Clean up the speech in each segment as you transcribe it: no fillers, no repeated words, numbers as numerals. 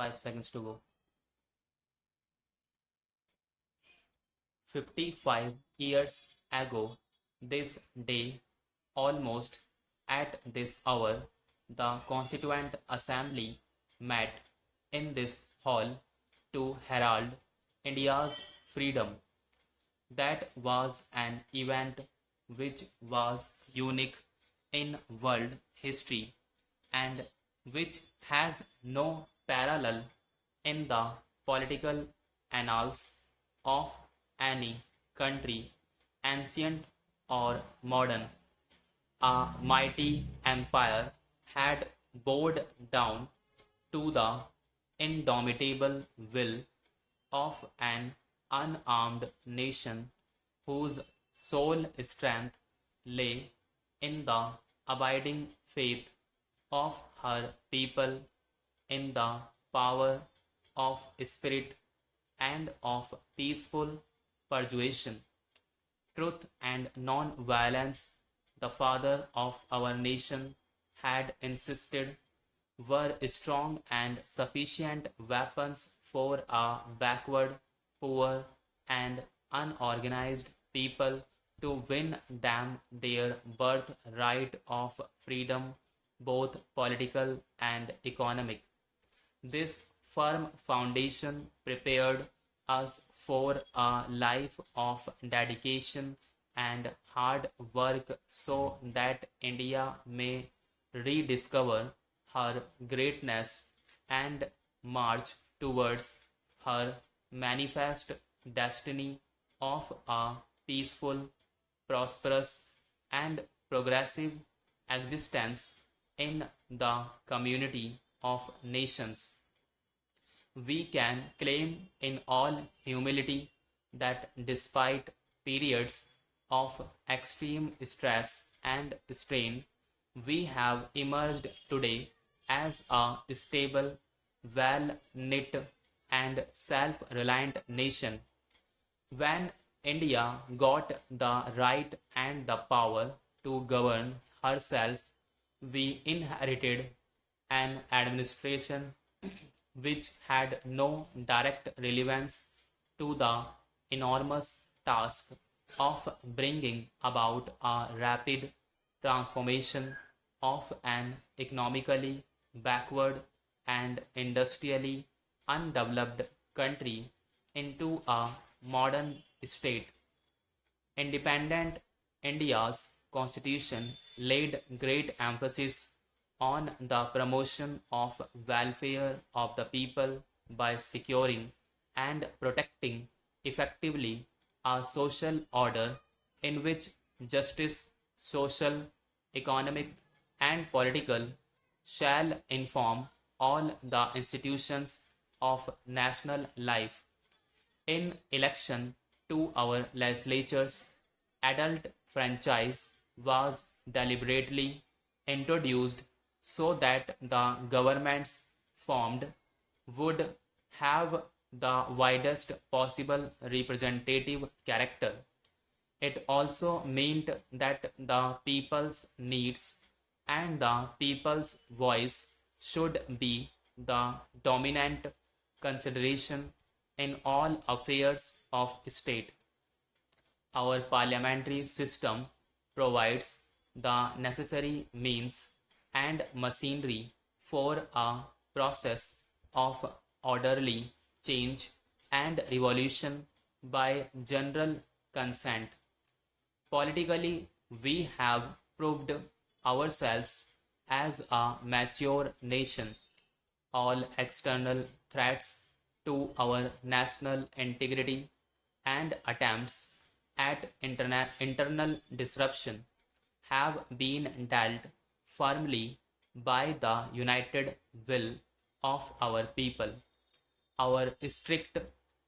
5 seconds to go. 55 years ago, this day, almost at this hour, the Constituent Assembly met in this hall to herald India's freedom. That was an event which was unique in world history and which has no parallel in the political annals of any country, ancient or modern. A mighty empire had bowed down to the indomitable will of an unarmed nation whose sole strength lay in the abiding faith of her people, in the power of spirit and of peaceful persuasion. Truth and non-violence, the father of our nation had insisted, were strong and sufficient weapons for a backward, poor, and unorganized people to win them their birthright of freedom, both political and economic. This firm foundation prepared us for a life of dedication and hard work so that India may rediscover her greatness and march towards her manifest destiny of a peaceful, prosperous, and progressive existence in the community of nations. We can claim in all humility that despite periods of extreme stress and strain, we have emerged today as a stable, well knit, and self reliant nation. When India got the right and the power to govern herself, we inherited an administration which had no direct relevance to the enormous task of bringing about a rapid transformation of an economically backward and industrially undeveloped country into a modern state. Independent India's constitution laid great emphasis on the promotion of welfare of the people by securing and protecting effectively a social order in which justice, social, economic, and political shall inform all the institutions of national life. In election to our legislatures, adult franchise was deliberately introduced so that the governments formed would have the widest possible representative character. It also meant that the people's needs and the people's voice should be the dominant consideration in all affairs of state. Our parliamentary system provides the necessary means and machinery for a process of orderly change and revolution by general consent. Politically, we have proved ourselves as a mature nation. All external threats to our national integrity and attempts at internal disruption have been dealt firmly by the united will of our people. Our strict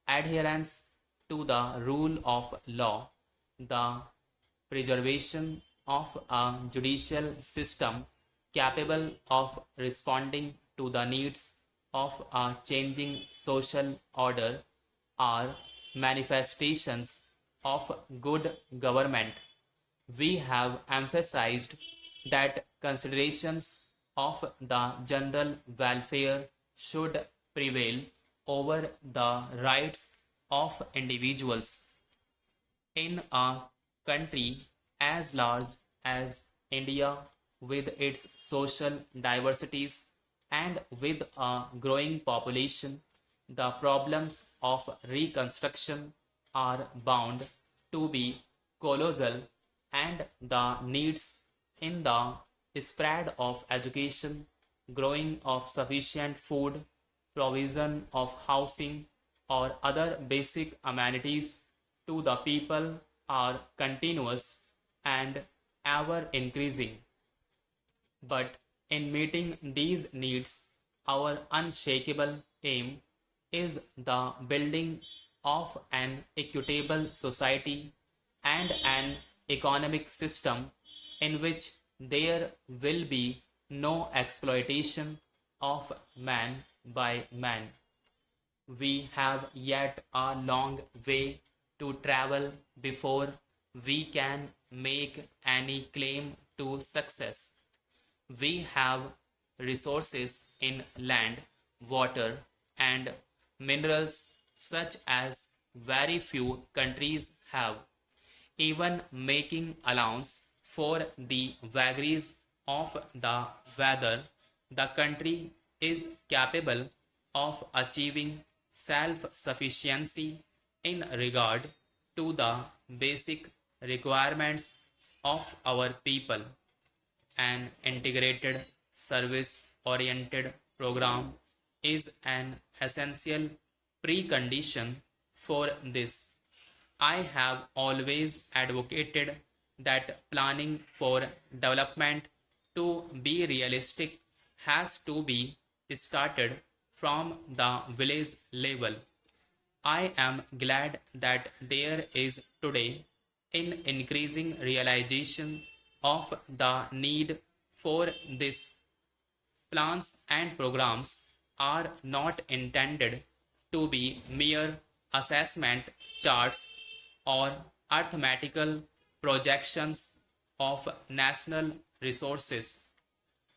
adherence to the rule of law, the preservation of a judicial system capable of responding to the needs of a changing social order are manifestations of good government. We have emphasized that considerations of the general welfare should prevail over the rights of individuals. In a country as large as India, with its social diversities and with a growing population, the problems of reconstruction are bound to be colossal, and the needs in the spread of education, growing of sufficient food, provision of housing, or other basic amenities to the people are continuous and ever increasing. But in meeting these needs, our unshakable aim is the building of an equitable society and an economic system in which there will be no exploitation of man by man. We have yet a long way to travel before we can make any claim to success. We have resources in land, water, and minerals such as very few countries have. Even making allowance for the vagaries of the weather, the country is capable of achieving self sufficiency in regard to the basic requirements of our people. An integrated service oriented program is an essential precondition for this. I have always advocated that planning for development to be realistic has to be started from the village level. I am glad that there is today an increasing realization of the need for this. Plans and programs are not intended to be mere assessment charts or arithmetical projections of national resources.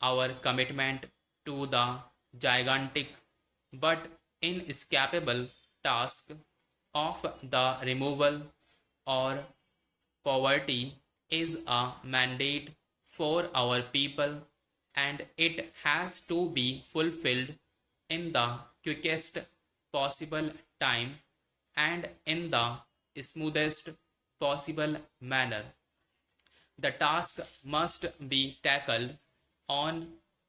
Our commitment to the gigantic but inescapable task of the removal or poverty is a mandate for our people, and it has to be fulfilled in the quickest possible time and in the smoothest possible manner. The task must be tackled on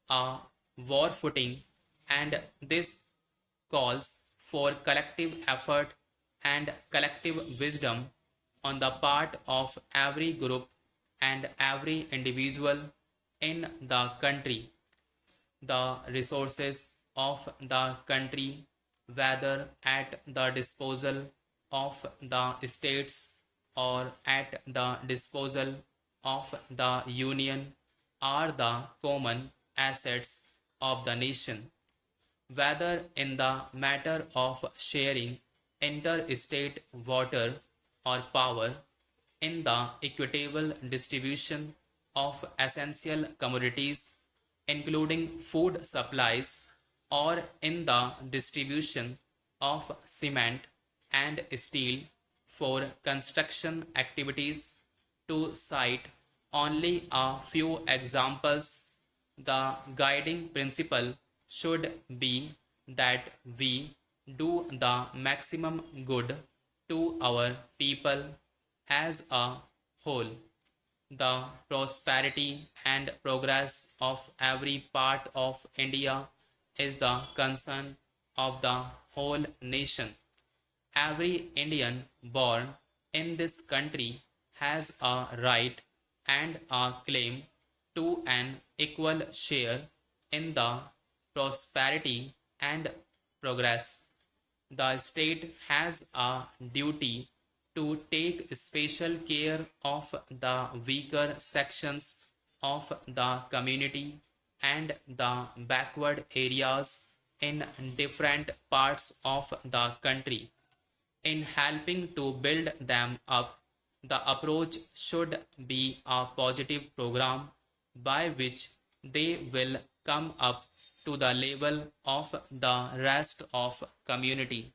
a war footing, and this calls for collective effort and collective wisdom on the part of every group and every individual in the country. The resources of the country, whether at the disposal of the states or at the disposal of the union, are the common assets of the nation. Whether in the matter of sharing interstate water or power, in the equitable distribution of essential commodities, including food supplies, or in the distribution of cement and steel for construction activities, to cite only a few examples. The guiding principle should be that we do the maximum good to our people as a whole. The prosperity and progress of every part of India is the concern of the whole nation. Every Indian born in this country has a right and a claim to an equal share in the prosperity and progress. The state has a duty to take special care of the weaker sections of the community and the backward areas in different parts of the country. In helping to build them up, the approach should be a positive program by which they will come up to the level of the rest of community.